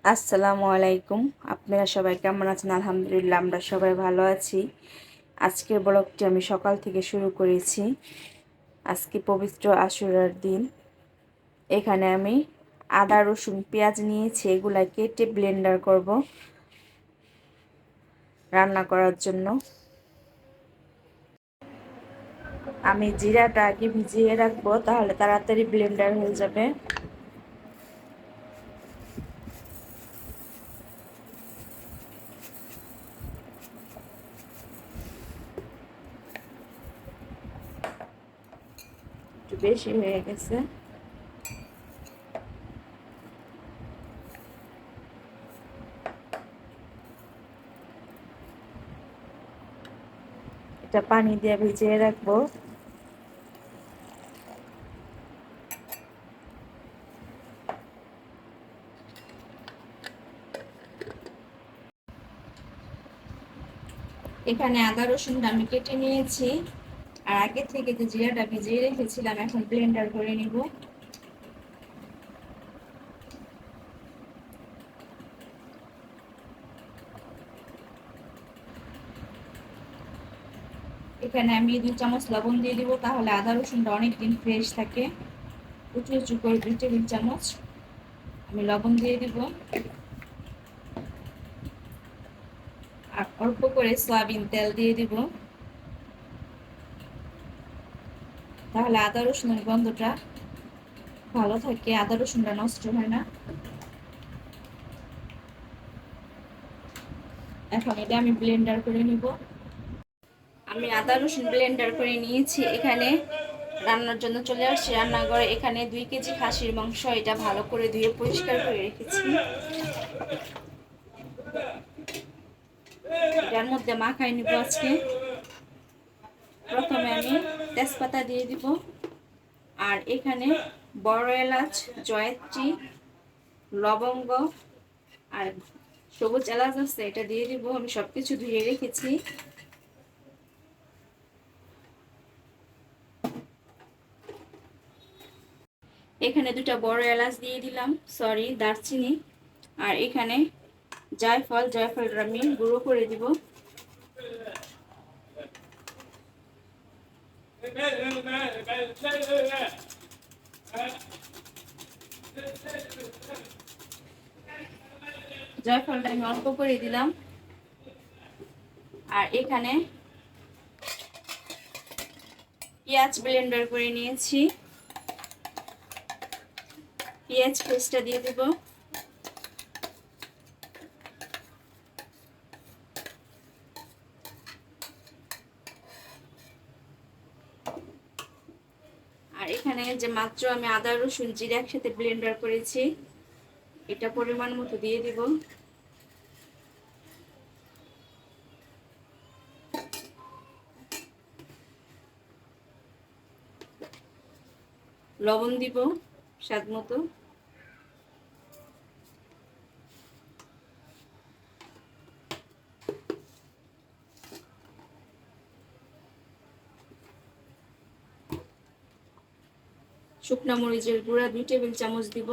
আসসালামু আলাইকুম। আপনারা সবাই কেমন আছেন? আলহামদুলিল্লাহ, আমরা সবাই ভালো আছি। আজকের ব্লগটি আমি সকাল থেকে শুরু করেছি। আজকে পবিত্র আশুরার দিন। এখানে আমি আদা, রসুন, পেঁয়াজ নিয়েছি। এগুলা কেটে ব্লেন্ডার করব রান্না করার জন্য। আমি জিরাটা আগে ভিজিয়ে রাখবো, তাহলে তাড়াতাড়ি ব্লেন্ডার হয়ে যাবে। একটু বেশি হয়ে গেছে। এটা পানি দিয়ে ভিজিয়ে রাখবো। এখানে আদা রসুনটা আমি কেটে নিয়েছি, আর আগে থেকে যে জিরাটা ভিজিয়ে রেখেছিলাম এখন ব্লেন্ডার করে নিব। এখানে আমি 2 চামচ লবণ দিয়ে দিব, তাহলে আদা রসুনটা অনেকদিন ফ্রেশ থাকে। উঁচু উঁচু করে 2 টেবিল চামচ আমি লবণ দিয়ে দিব, আর অল্প করে সয়াবিন তেল দিয়ে দিব, তাহলে আদা রসুনের গন্ধটা ভালো থাকে, আদা রসুনটা নষ্ট হয় না। এখন এটা আমি ব্লেন্ডার করে নিব। আমি আদা রসুন ব্লেন্ডার করে নিয়েছি। এখানে রান্নার জন্য চলে আসছি রান্নাঘরে। এখানে 2 কেজি খাসির মাংস, এটা ভালো করে ধুয়ে পরিষ্কার করে রেখেছি। এটার মধ্যে মাখাই নিব আজকে। প্রথমে আমি তেজপাতা দিয়ে দিব, আর এখানে বড় এলাচ, জয়ত্রী, লবঙ্গ আর সবুজ এলাচ আছে, এটা দিয়ে দিব। আমি সবকিছু ধুয়ে রেখেছি। এখানে 2টা বড় এলাচ দিয়ে দিলাম, সরি দারচিনি, আর এখানে জয়ফলটা আমি গুঁড়ো করে দিব। জয়ফলটা আমি অল্প করে দিলাম, আর এখানে পেঁয়াজ ব্লেন্ডার করে নিয়েছি, পেঁয়াজ পেস্টটা দিয়ে দেব। আর এখানে যে মাত্র আমি আদা রসুন জিরা একসাথে ব্লেন্ডার করেছি, এটা পরিমাণ মতো দিয়ে দিব। লবণ দিব স্বাদ মতো। শুকনা মরিচের গুঁড়া 2 টেবিল চামচ দিব।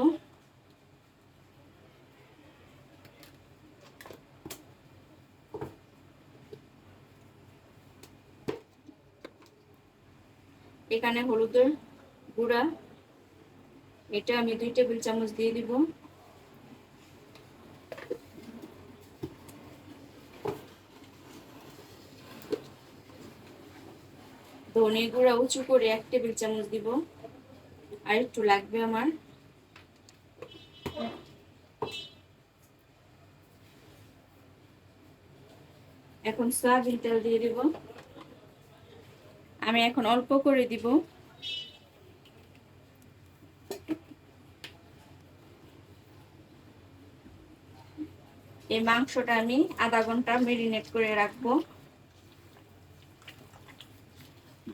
এখানে হলুদের গুঁড়া, এটা আমি 2 টেবিল চামচ দিয়ে দিব। ধনে গুঁড়া উঁচু করে 1 টেবিল চামচ দিব, আর একটু লাগবে আমার। এখন সয়াবিন তেল দিয়ে দিব, আমি এখন অল্প করে দিব। এই মাংসটা আমি আধা ঘন্টা মেরিনেট করে রাখবো,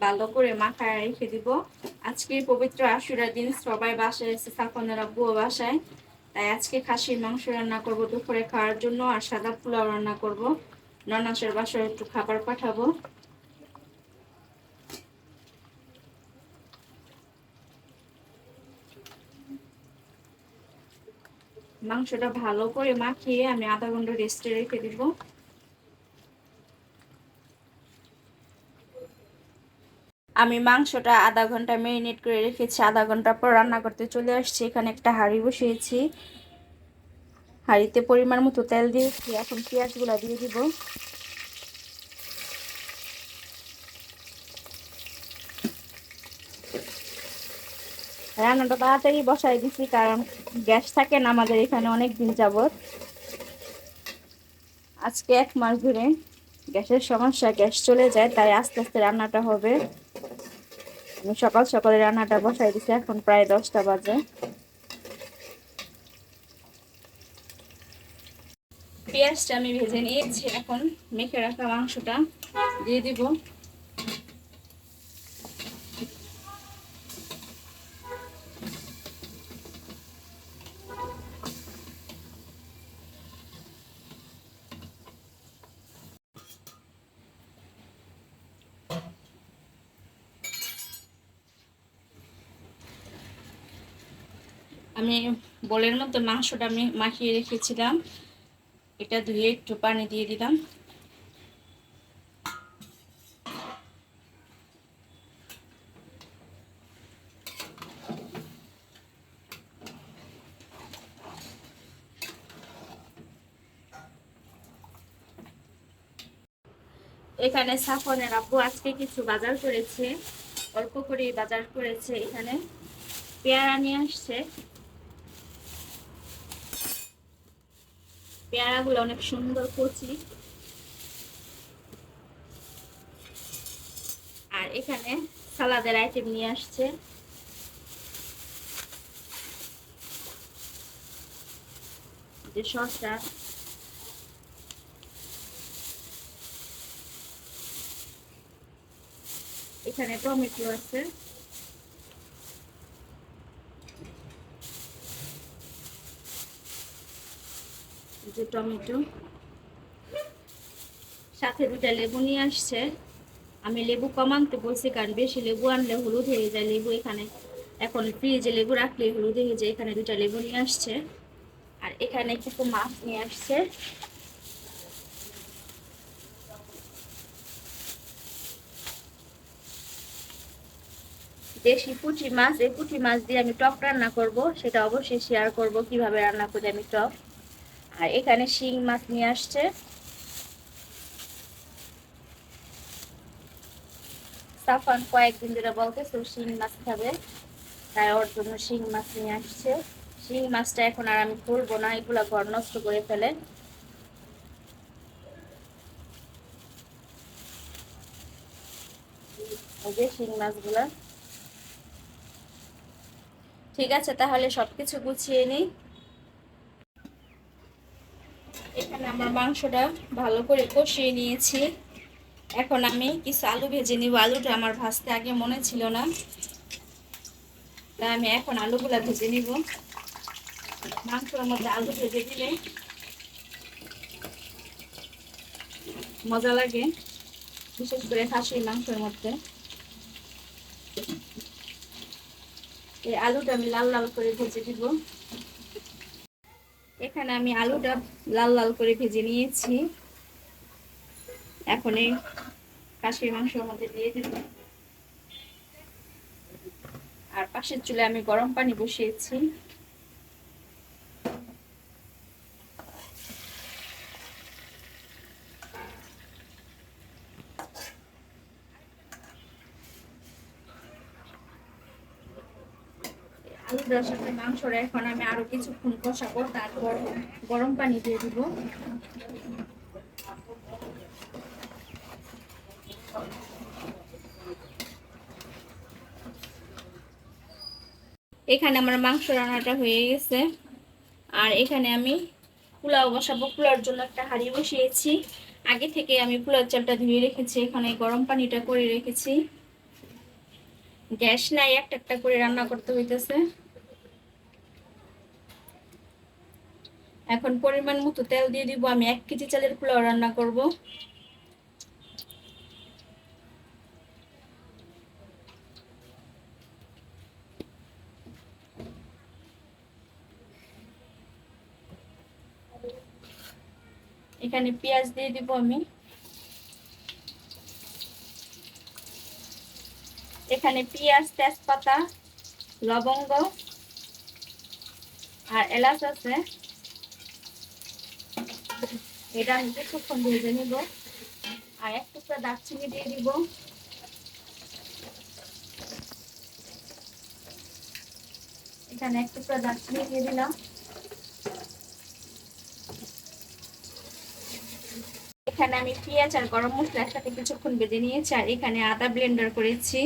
ভালো করে মাখায় রেখে দিব। আজকে পবিত্র আশুরার দিন, সবাই বাসায় এসে সাফনের আব্বুও বাসায়, তাই আজকে খাসির মাংস রান্না করব দুপুরে খাওয়ার জন্য, আর সাদা পোলাও রান্না করব। ননাসের বাসায় একটু খাবার পাঠাবো। মাংসটা ভালো করে মাখিয়ে আমি আধা ঘন্টা রেস্টে রেখে দিব। আমি মাংসটা আধা ঘন্টা ম্যারিনেট করে রেখেছি। আধা ঘন্টা পর রান্না করতে চলে আসছি। এখানে একটা হাঁড়ি বসিয়েছি, হাঁড়িতে পরিমাণ মতো তেল দিয়েছি। এখন পেঁয়াজগুলো দিয়ে দিব। রান্নাটা তাড়াতাড়ি বসাই দিছি, কারণ গ্যাস থাকে না আমাদের এখানে অনেক দিন যাবত। আজকে 1 মাস ধরে গ্যাসের সমস্যা, গ্যাস চলে যায়, তাই আস্তে আস্তে রান্নাটা হবে। আমি সকাল সকালে রান্নাটা বসাই দিছি, এখন প্রায় 10টা বাজে। পেঁয়াজটা আমি ভেজে নিয়েছি, এখন মেখে রাখা মাংসটা দিয়ে দিব। আমি বোলের মধ্যে মাংসটা আমি মাখিয়ে রেখেছিলাম, এটা ধুয়ে একটু পানি দিয়ে দিলাম। এখানে সাফনের আব্বু আজকে কিছু বাজার করেছে, অল্প করে বাজার করেছে। এখানে পেয়ারা নিয়ে আসছে, পেয়ারাগুলো অনেক সুন্দর কচি। আর এখানে সালাদের আইটেম নিয়ে আসছে, যে শসা, এখানে টমেটো আছে, যে টমেটো, সাথে 2টা লেবু নিয়ে আসছে। আমি লেবু কম আনতে বলছি, কারণ বেশি লেবু আনলে হলুদ হয়ে যায় লেবু। এখানে এখন ফ্রিজে লেবু রাখলে হলুদ হয়ে যায়। এখানে 2টা লেবু নিয়ে আসছে। আর এখানে কিছু মাছ নিয়ে আসছে। দেশি পুঁটি মাছ, এই পুঁটি মাছ দিয়ে আমি টক রান্না করব, সেটা অবশ্যই শেয়ার করব কিভাবে রান্না করি আমি টক। আর এখানে শিং মাছ নিয়ে আসছে। সাফান কয়েকদিন ধরে বলতেছে শিং মাছ খাবে, তাই ওর জন্য শিং মাছ নিয়ে আসছে। শিং মাছটা এখন আর আমি খুলবো না, এগুলা ঘর নষ্ট করে ফেলে। এই যে শিং মাছগুলা। ঠিক আছে, তাহলে সবকিছু গুছিয়ে নিই। এখানে আমার মাংসটা ভালো করে কষিয়ে নিয়েছি। এখন আমি কিছু আলু ভেজে নিব। আলুটা আমার ভাজতে আগে মনে ছিল না, তাই আমি এখন আলুগুলা ভেজে নিব। মাংসের মধ্যে আলু ভেজে দিলে মজা লাগে, বিশেষ করে খাসির মাংসের মধ্যে। এই আলুটা আমি লাল লাল করে ভেজে দিব। এখানে আমি আলুটা লাল লাল করে ভেজে নিয়েছি। এখন এই খাসির মাংসের মধ্যে দিয়ে দিব। আর পাশের চুলে আমি গরম পানি বসিয়েছি। আলুটার সাথে মাংসটা এখন আমি আরো কিছুক্ষণ কষাবো, তারপর গরম পানি দিয়ে দিব। এখানে আমার মাংস রান্নাটা হয়ে গেছে। আর এখানে আমি পোলাও বসাবো। পোলাওর জন্য একটা হাঁড়ি বসিয়েছি। আগে থেকে আমি পোলাও চালটা ধুয়ে রেখেছি, এখানে গরম পানিটা করে রেখেছি। গ্যাস নাই, একটা একটা করে রান্না করতে হইতেছে। এখন পরিমাণ মতো তেল দিয়ে দিব। আমি 1 কেজি চালের পোলাও রান্না করব। এখানে পেঁয়াজ দিয়ে দিব আমি। এখানে পেঁয়াজ, তেজপাতা, লবঙ্গ আর এলাচ আছে, এটা আমি কিছুক্ষণ ভেজে নিব। আর এক টুকরা দারচিনি দিয়ে দিব। এখানে এক টুকরা দারচিনি দিয়ে দিলাম। এখানে আমি পেঁয়াজ আর গরম মশলা একসাথে কিছুক্ষণ ভেজে নিয়েছি, আর এখানে আদা ব্লেন্ডার করেছি।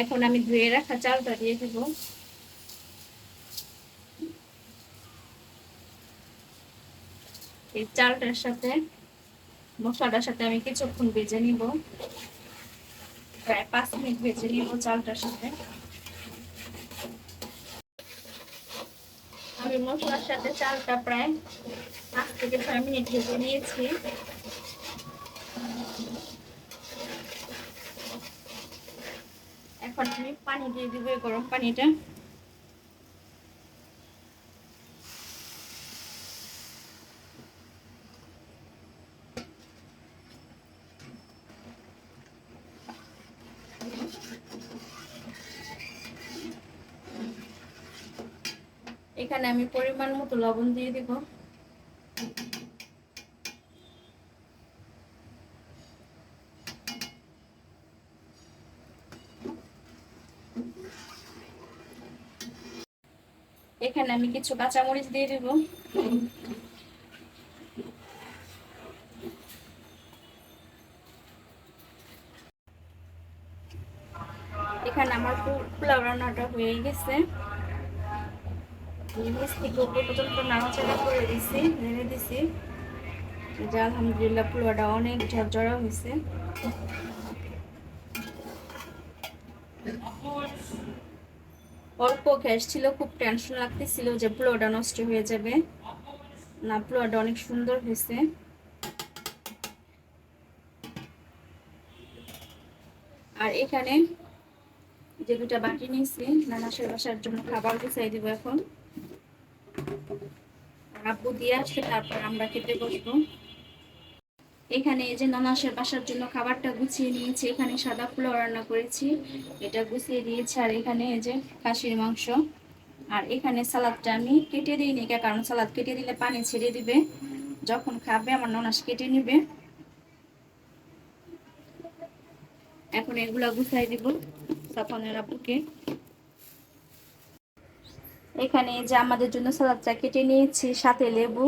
এখন আমি ধুয়ে রাখা চালটা দিয়ে দিব। এই চালটার সাথে মশলাটার সাথে আমি কিছুক্ষণ ভেজে নিব, প্রায় 5 মিনিট ভেজে নিব চালটার সাথে। আমি মশলার সাথে চালটা প্রায় 5 থেকে 6 মিনিট ভেজে নিয়েছি। এখন আমি পানি দিয়ে দিব, গরম পানিটা। এখানে আমি পরিমাণ মতো লবণ দিয়ে দিব। এখানে আমি কিছু কাঁচামরিচ দিয়ে দিব। এখানে আমার পোলাও রান্নাটা হয়ে গেছে। নিচ থেকে উপর পর্যন্ত নাড়াচাড়া করে দিছি, নেড়ে দিছি। যে আলহামদুলিল্লাহ পোলাওটা অনেক ঝরঝরা হয়েছে। অল্প গ্যাস ছিল, খুব টেনশন লাগতেছিল যে পোলাওটা নষ্ট হয়ে যাবে। না, পোলাওটা অনেক সুন্দর হয়েছে। আর এখানে যে দুটা বাটি নিয়েছি, নানাসের বাসার জন্য খাবার গুছাই দিব এখন। আব্বু দিয়ে আসলে তারপর আমরা খেতে বসবো। এখানে এই যে নানাসের বাসার জন্য খাবারটা গুছিয়ে নিয়েছি। এখানে সাদা পোলাও রান্না করেছি, এটা গুছিয়ে দিয়েছি। আর এখানে এই যে খাসির মাংস। আর এখানে সালাদটা আমি কেটে দিইনি, কারণ সালাদ কেটে দিলে পানি ছেড়ে দিবে। যখন খাবে আমার নানাস কেটে নিবে। এখন এগুলা গুছাই দিব সাফনের আব্বুকে। এখানে যে আমাদের জন্য সালাদটা কেটে নিয়েছি, সাথে লেবু।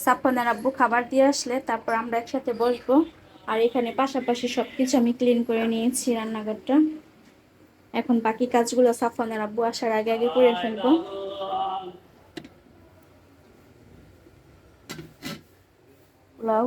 সাফনের আব্বু খাবার দিয়ে আসলে তারপর আমরা একসাথে বসবো। আর এখানে পাশাপাশি সবকিছু আমি ক্লিন করে নিয়েছি রান্নাঘরটা। এখন বাকি কাজগুলো সাফনের আব্বু আসার আগে আগে করে ফেলবো। পোলাও